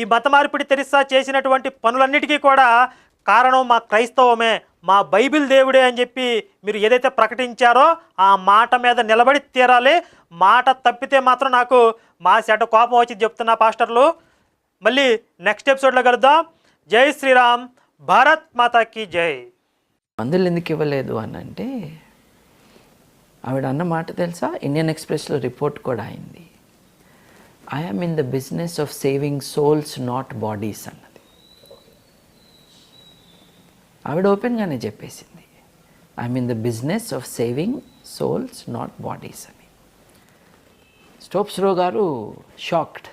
ఈ మత మార్పిడి తెరిస్సా చేసినటువంటి పనులన్నిటికీ కూడా కారణం మా క్రైస్తవమే, మా బైబిల్ దేవుడే అని చెప్పి మీరు ఏదైతే ప్రకటించారో ఆ మాట మీద నిలబడి తీరాలి. మాట తప్పితే మాత్రం నాకు మా సెట కోపం వచ్చి చెప్తున్నా పాస్టర్లు. మళ్ళీ నెక్స్ట్ ఎపిసోడ్లో కలుద్దాం. జై శ్రీరామ్, భారత్ మాతాకి జై. మందులు ఎందుకు ఇవ్వలేదు అని అంటే ఆవిడ అన్న మాట తెలుసా, ఇండియన్ ఎక్స్ప్రెస్లో రిపోర్ట్ కూడా అయింది. I'm in the business of saving souls not bodies అన్నది. ఆవిడ ఓపెన్గానే చెప్పేసింది, I'm in the business of saving souls not bodies అని. స్టోప్స్ రో గారు షాక్డ్.